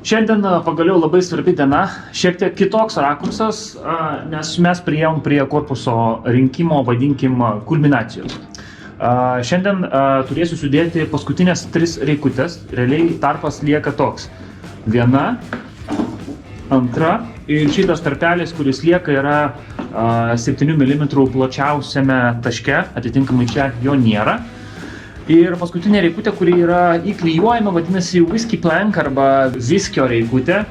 Šiandien pagaliau labai svarbi diena, šiek tiek kitoks rakursas, nes mes priėjom prie korpuso rinkimo, vadinkim, kulminacijos. Šiandien turėsiu sudėti paskutinės 3 reikutės, realiai tarpas lieka toks. 1, 2 ir šitas tarpelis, kuris lieka, yra 7 mm plačiausiame taške, atitinkamai čia jo nėra. Ir paskutinė reikutė, kuri yra įklijuojama, vadinasi whisky plank arba viskio reikutė.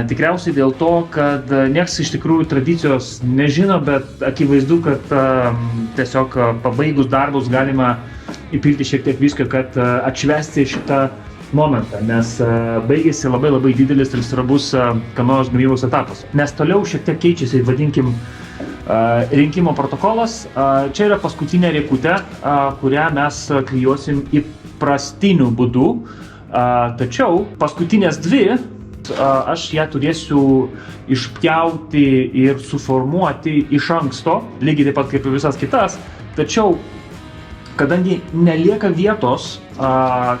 Tikriausiai dėl to, kad nieks iš tikrųjų tradicijos nežino, bet akivaizdu, kad tiesiog pabaigus darbus galima įpilti šiek tiek viskio, kad atšvęsti šitą momentą, nes baigėsi labai didelis ir svarbus kanonos gamybos etapas. Nes toliau šiek tiek keičiasi, vadinkim, rinkimo protokolas. Čia yra paskutinė reikutė, kurią mes klijuosim įprastiniu būdu. Tačiau paskutinės 2 aš ją turėsiu išpjauti ir suformuoti iš anksto, lygiai taip pat kaip ir visas kitas. Tačiau, kadangi nelieka vietos,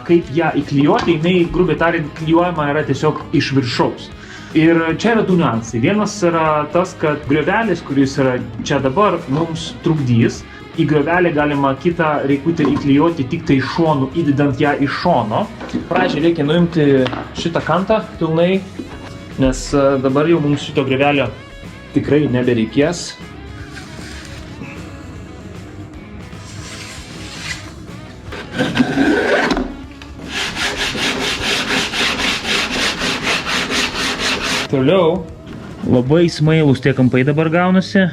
kaip ją įklijuoti, jinai, grubiai tariant, klijuojama yra tiesiog iš viršaus. Ir čia yra 2 niuansai. Vienas yra tas, kad griovelis, kuris yra čia dabar, mums trukdys. Į griovelį galima kitą reikutę įklijuoti tik tai šonu, įdedant ją iš šono. Pradžiai reikia nuimti šitą kantą pilnai, nes dabar jau mums šito griovelio tikrai nebereikės. Toliau, labai smailūs tie kampai dabar gaunasi.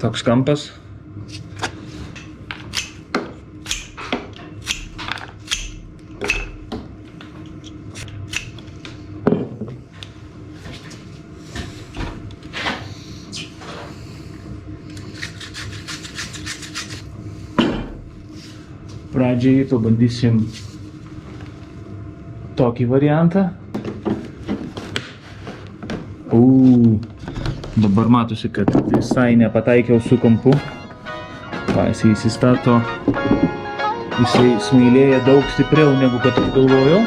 Toks kampas. Pradžiai pabandysim tokį variantą. Dabar matosi, kad visai nepataikiau su kampu. Jisai įsistato, jisai smailėja daug stipriau negu kad aš galvojau.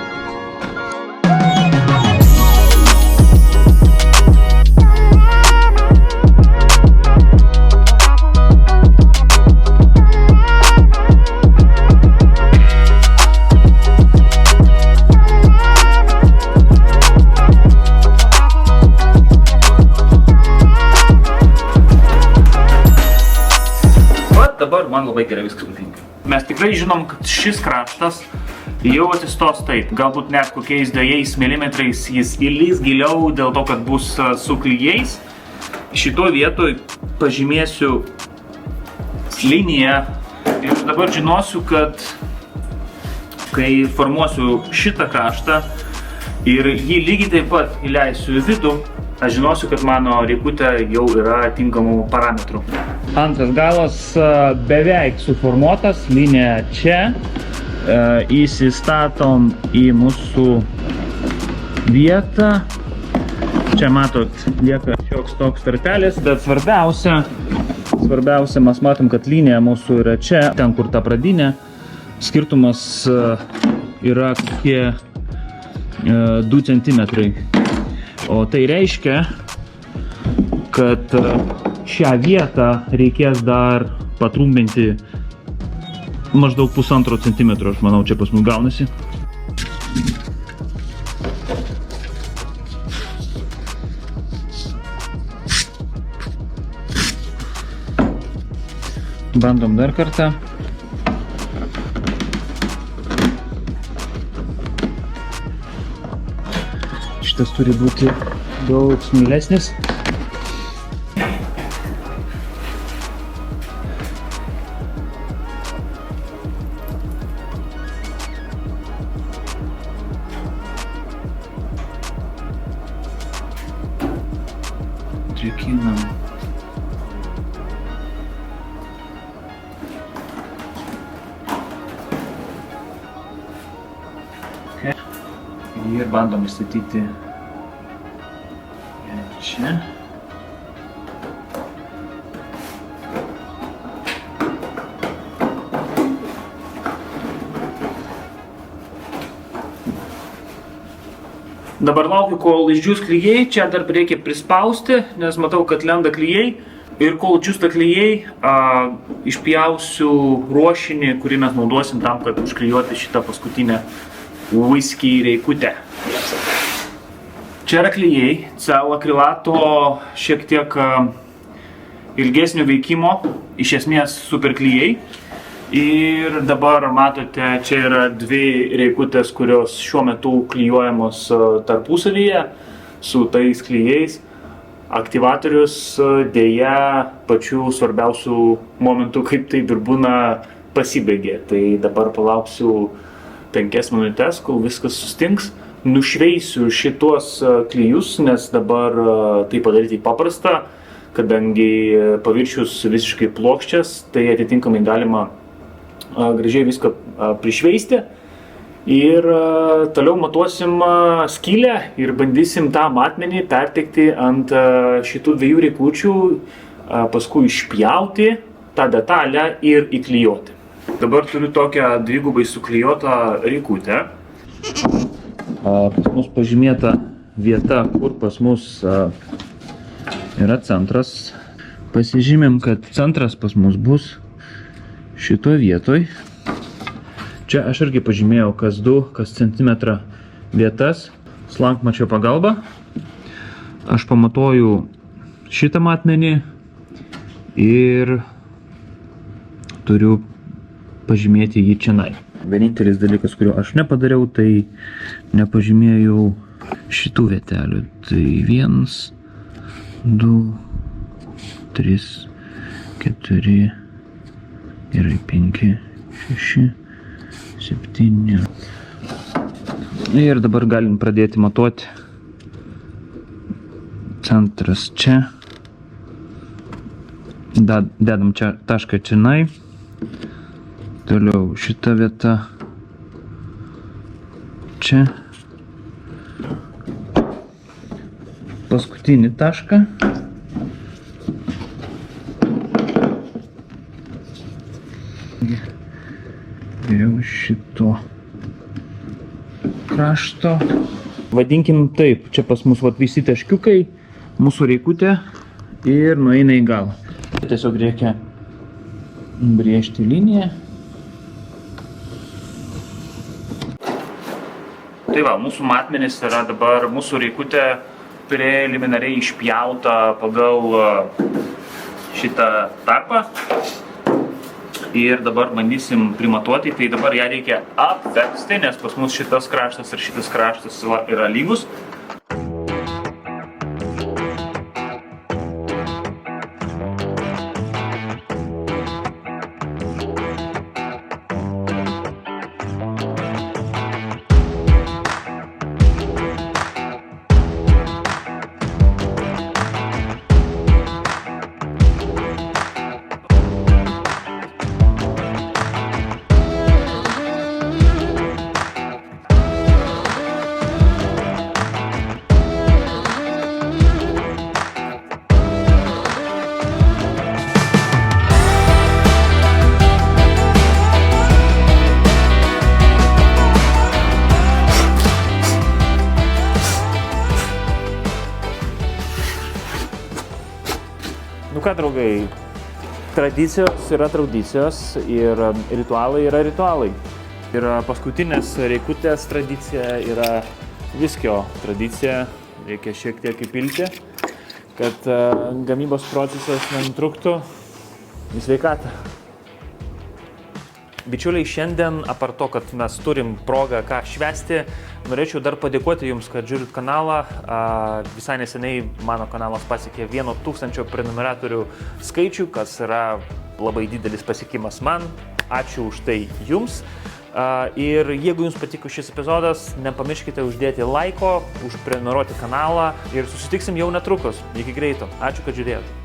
Dabar man labai gerai viskas patinka. Mes tikrai žinom, kad šis kraštas jau atsistos taip. Galbūt net kokiais 2 mm jis įlys giliau dėl to, kad bus su klijais. Šitoj vietoj pažymėsiu liniją ir dabar žinosiu, kad kai formuosiu šitą kraštą ir jį lygiai taip pat įleisiu į vidų, aš žinosiu, kad mano reikutė jau yra tinkamų parametrų. Antras galas beveik suformuotas, linija čia. Įsistatom į mūsų vietą. Čia matot, lieka šioks toks tarpelis, bet svarbiausia mes matom, kad linija mūsų yra čia, ten kur ta pradinė. Skirtumas yra kokie 2 cm. O tai reiškia, kad šią vietą reikės dar patrumpinti maždaug 1,5 cm, aš manau, čia pas mus gaunasi. Bandom dar kartą. Šitas turi būti daug smilesnis. Trikinam. Ir bandom įstatyti čia. Dabar laukiu, kol išdžius klijai, čia dar reikia prispausti, nes matau, kad lenda klijai. Ir kol džiūsta klijai, išpjausiu ruošinį, kurį mes naudosim tam, kad užklijuoti šitą paskutinę whisky reikutę. Čia yra klijai, cel akrilato šiek tiek ilgesnio veikimo, iš esmės super klijai. Ir dabar matote, čia yra dvi reikutės, kurios šiuo metu klijuojamos tarpusavyje su tais klijais. Aktyvatorius dėja pačių svarbiausių momentų, kaip tai ir būna, pasibaigė. Tai dabar palauksiu 5 minutės, kol viskas sustings. Nušveisiu šitos klijus, nes dabar tai padaryti paprasta, kadangi paviršius visiškai plokščias, tai atitinkamai galima gražiai viską prišveisti. Ir toliau matuosim skylę ir bandysim tą matmenį perteikti ant šitų dviejų reikučių, paskui išpjauti tą detalę ir įklijuoti. Dabar turiu tokią dvigubai suklijuotą reikutę. Pas mus pažymėta vieta, kur pas mus yra centras. Pasižymėm, kad centras pas mus bus šitoje vietoje. Čia aš irgi pažymėjau kas 2, kas centimetrą vietas slankmačio pagalba. Aš pamatuoju šitą matmenį ir turiu pažymėti jį čianai. Vienintelis dalykas, kurio aš nepadariau, tai nepažymėjau šitų vietelių. Tai 1, 2, 3, 4, gerai, 5, 6, 7. Ir dabar galim pradėti matuoti. Centras čia. Dedam čia tašką čionai. Toliau šita vieta. Čia. Paskutinį tašką. Geriau šito krašto. Vadinkim taip, čia pas mus visi taškiukai, mūsų reikutė ir nueina į galą. Tiesiog reikia brėžti liniją. Tai va, mūsų matmenis yra dabar, mūsų reikutė preliminariai išpjauta pagal šitą tarpą. Ir dabar bandysim primatuoti, tai dabar ją reikia apversti, nes pas mus šitas kraštas ir šitas kraštas yra lygus. Nu ką, draugai, tradicijos yra tradicijos ir ritualai yra ritualai. Ir paskutinės reikutės tradicija yra viskio tradicija. Reikia šiek tiek įpilti, kad gamybos procesas nenutrūktų į sveikatą. Bičiuliai, šiandien, apart to, kad mes turim progą ką švęsti, norėčiau dar padėkoti Jums, kad žiūrit kanalą. Visai neseniai mano kanalas pasiekė 1000 prenumeratorių skaičių, kas yra labai didelis pasiekimas man. Ačiū už tai Jums. Ir jeigu Jums patiko šis epizodas, nepamirškite uždėti laiko, užprenumeruoti kanalą ir susitiksim jau netrukus. Iki greito. Ačiū, kad žiūrėjot.